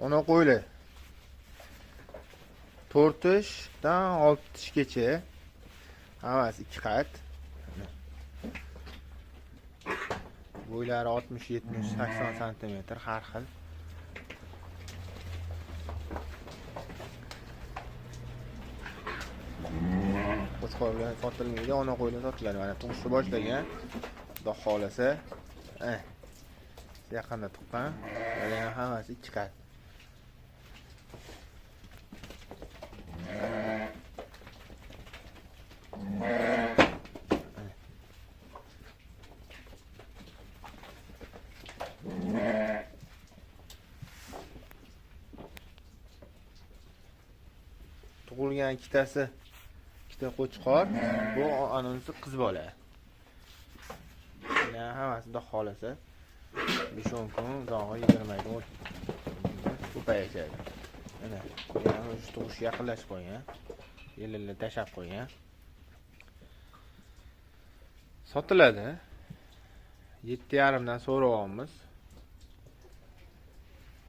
Ona qo'yli 4 tishdan 6 tishgacha. Hammasi 2 qat. Bo'ylari 60, 70, 80 sm har xil. Qo'chqor bilan sotilmaydi, ona qo'ydan sotiladi. Mana tug'ishni boshlagan. Xudo xolasa, yaqinda tuqqan. Mana hammasi 2 qat. Tug'ilgan ikkitasi, ikkita qo'chqor, bu anonsi qiz bola. Mana hammasi Xudo xolasa 5-10 kun, zog'i 20 kun ko'payishadi. Mana shu tug'ish yaqinlashib qo'ygan. Yellar tashab qo'ygan. Sotiladi. 7,5 dan so'rayapmiz.